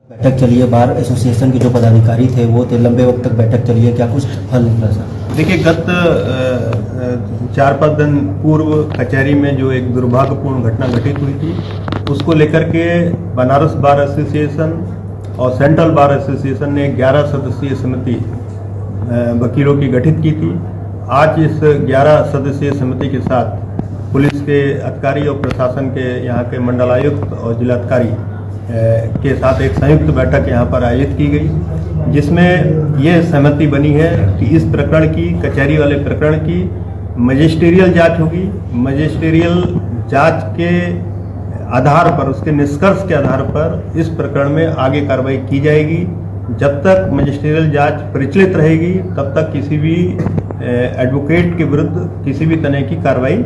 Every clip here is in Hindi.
बैठक चली है, बार एसोसिएशन के जो पदाधिकारी थे वो थे, लंबे वक्त तक बैठक चली है, क्या कुछ हल निकला सर? देखिए, गत 4-5 दिन पूर्व कचहरी में जो एक दुर्भाग्यपूर्ण घटना घटित हुई थी, उसको लेकर के बनारस बार एसोसिएशन और सेंट्रल बार एसोसिएशन ने 11 सदस्यीय समिति वकीलों की गठित की थी। आज इस 11 सदस्यीय समिति के साथ पुलिस के अधिकारी और प्रशासन के यहाँ के मंडलायुक्त और जिलाधिकारी के साथ एक संयुक्त बैठक यहाँ पर आयोजित की गई, जिसमें ये सहमति बनी है कि इस प्रकरण की, कचहरी वाले प्रकरण की मजिस्ट्रियल जांच होगी। मजिस्ट्रियल जांच के आधार पर, उसके निष्कर्ष के आधार पर इस प्रकरण में आगे कार्रवाई की जाएगी। जब तक मजिस्ट्रियल जांच प्रचलित रहेगी तब तक किसी भी एडवोकेट के विरुद्ध किसी भी तरह की कार्रवाई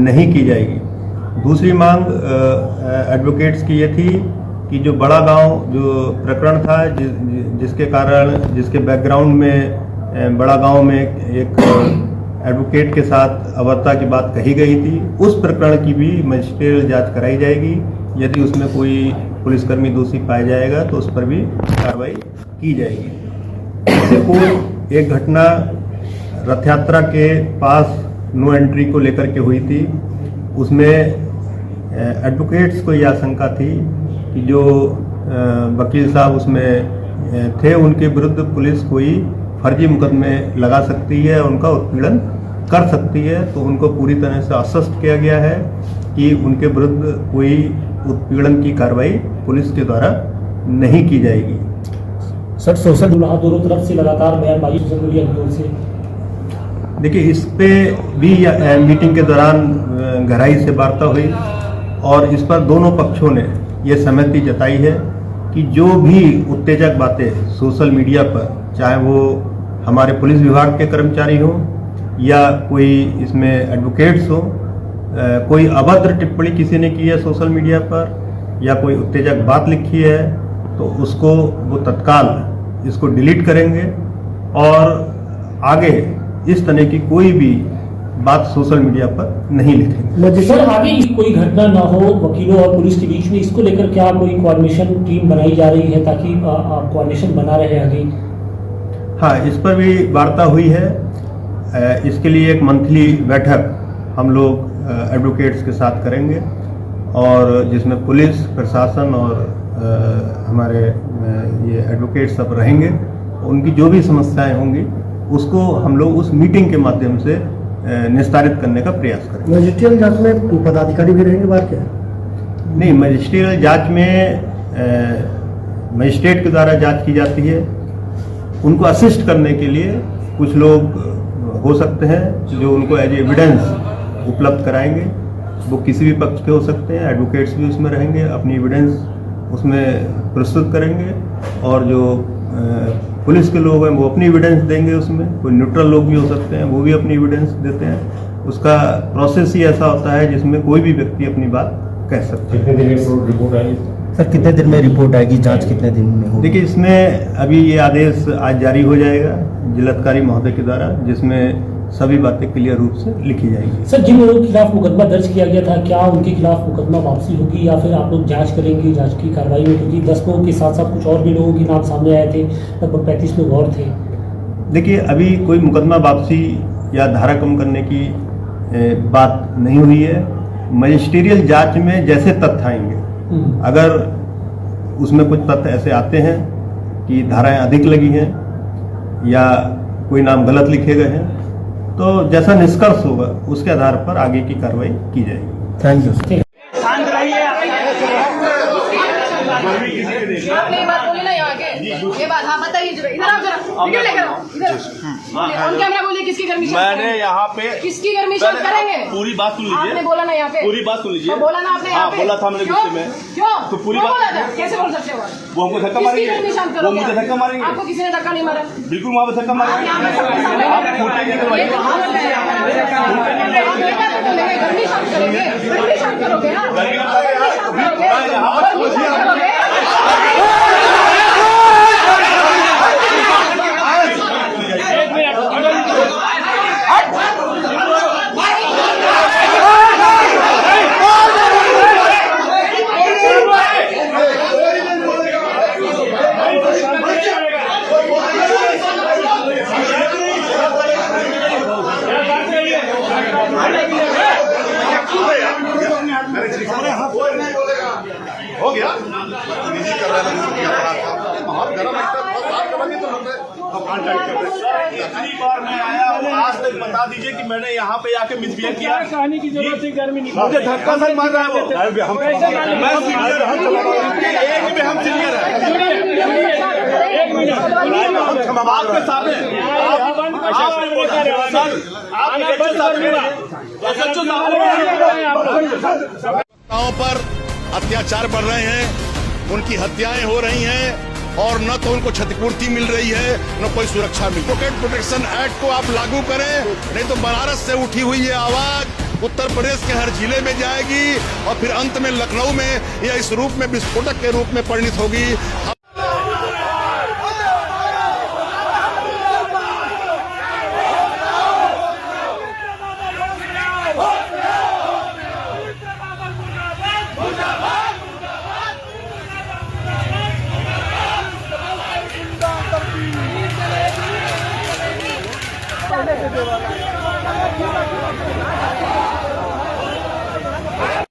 नहीं की जाएगी। दूसरी मांग एडवोकेट्स की ये थी कि जो बड़ा गांव जो प्रकरण था, जिसके कारण, जिसके बैकग्राउंड में बड़ा गांव में एक एडवोकेट के साथ अभद्रता की बात कही गई थी, उस प्रकरण की भी मजिस्ट्रियल जांच कराई जाएगी। यदि उसमें कोई पुलिसकर्मी दोषी पाया जाएगा तो उस पर भी कार्रवाई की जाएगी। इससे कोई एक घटना रथ यात्रा के पास नो एंट्री को लेकर के हुई थी, उसमें एडवोकेट्स को यह आशंका थी कि जो वकील साहब उसमें थे उनके विरुद्ध पुलिस कोई फर्जी मुकदमे लगा सकती है, उनका उत्पीड़न कर सकती है। तो उनको पूरी तरह से आश्वस्त किया गया है कि उनके विरुद्ध कोई उत्पीड़न की कार्रवाई पुलिस के द्वारा नहीं की जाएगी। सर, सोशल दोनों तरफ से लगातार बयानबाजी सोशल मीडिया की ओर से, देखिए, इस पे भी मीटिंग के दौरान गहराई से वार्ता हुई और इस पर दोनों पक्षों ने ये सहमति जताई है कि जो भी उत्तेजक बातें सोशल मीडिया पर, चाहे वो हमारे पुलिस विभाग के कर्मचारी हों या कोई इसमें एडवोकेट्स हो, कोई अभद्र टिप्पणी किसी ने की है सोशल मीडिया पर या कोई उत्तेजक बात लिखी है, तो उसको वो तत्काल इसको डिलीट करेंगे और आगे इस तरह की कोई भी बात सोशल मीडिया पर नहीं लिखेंगे। सर, आगे कोई घटना ना हो वकीलों और पुलिस के बीच में, इसको लेकर क्या कोई कोऑर्डिनेशन टीम बनाई जा रही है ताकि कोऑर्डिनेशन बना रहे आगे? हाँ, इस पर भी वार्ता हुई है। इसके लिए एक मंथली बैठक हम लोग एडवोकेट्स के साथ करेंगे और जिसमें पुलिस प्रशासन और हमारे ये एडवोकेट सब रहेंगे। उनकी जो भी समस्याएं होंगी उसको हम लोग उस मीटिंग के माध्यम से निस्तारित करने का प्रयास करेंगे। मजिस्ट्रियल जांच में पदाधिकारी भी रहेंगे बाहर के? नहीं, मजिस्ट्रियल जांच में मजिस्ट्रेट के द्वारा जांच की जाती है। उनको असिस्ट करने के लिए कुछ लोग हो सकते हैं जो उनको एज एविडेंस उपलब्ध कराएंगे। वो किसी भी पक्ष के हो सकते हैं, एडवोकेट्स भी उसमें रहेंगे, अपनी एविडेंस उसमें प्रस्तुत करेंगे और जो पुलिस के लोग हैं वो अपनी एविडेंस देंगे। उसमें कोई न्यूट्रल लोग भी हो सकते हैं, वो भी अपनी एविडेंस देते हैं। उसका प्रोसेस ही ऐसा होता है जिसमें कोई भी व्यक्ति अपनी बात कह सकता है। कितने दिन में रिपोर्ट आएगी सर? कितने दिन में रिपोर्ट आएगी? जांच कितने दिन में होगी? देखिए, इसमें अभी ये आदेश आज जारी हो जाएगा जिलाधिकारी महोदय के द्वारा, जिसमें सभी बातें क्लियर रूप से लिखी जाएगी। सर, जिन लोगों के खिलाफ मुकदमा दर्ज किया गया था, क्या उनके खिलाफ मुकदमा वापसी होगी या फिर आप लोग जांच करेंगे जांच की कार्रवाई में? क्योंकि 10 लोगों के साथ साथ कुछ और भी लोगों के नाम सामने आए थे, लगभग 35 लोग और थे। देखिए, अभी कोई मुकदमा वापसी या धारा कम करने की बात नहीं हुई है। मजिस्ट्रियल जांच में जैसे तथ्य आएंगे, अगर उसमें कुछ तथ्य ऐसे आते हैं कि धाराएं अधिक लगी हैं या कोई नाम गलत लिखे गए हैं, तो जैसा निष्कर्ष होगा उसके आधार पर आगे की कार्रवाई की जाएगी। Thank you sir. आपने ये बात बोली ना यहाँ के, ये बात, हाँ बताइए जरा, इधर आओ जरा, इधर लेकर आओ, इधर ऑन कैमरा बोलिए। किसकी गर्मी मैंने यहाँ पे किसकी गर्मी शांत करेंगे? पूरी बात सुन लीजिए। आपने बोला ना यहाँ पे, पूरी बात सुन लीजिए। तो बोला ना आपने यहाँ पे, बोला था मैंने गुस्से में। क्यों? तो पूरी बात बोला था, कैसे बोल सकते हो? वो हमको धक्का किसकी गर्मी मारेंगे, शांत वो करोगे? मुझे धक्का मारेंगे। आपको किसी ने धक्का नहीं मारा? बिल्कुल वहाँ पे धक्का मारेंगे। आप गर्मी शांत करोगे, गर्मी शांत करोगे ना? पिछली बार मैं आया हूँ, आज तक बता दीजिए कि मैंने यहाँ पे आके मिसबिहेव किया। कहने की जरूरत थी, गर्मी नहीं मुझे धक्का से मार रहा है वो। मैं सीनियर एक में हम सीनियर है। आपके सामने पर अत्याचार बढ़ रहे हैं, उनकी हत्याएं हो रही हैं और न तो उनको क्षतिपूर्ति मिल रही है न कोई सुरक्षा मिल। एडवोकेट प्रोटेक्शन एक्ट को आप लागू करें, नहीं तो बनारस से उठी हुई ये आवाज उत्तर प्रदेश के हर जिले में जाएगी और फिर अंत में लखनऊ में यह इस रूप में विस्फोटक के रूप में परिणित होगी।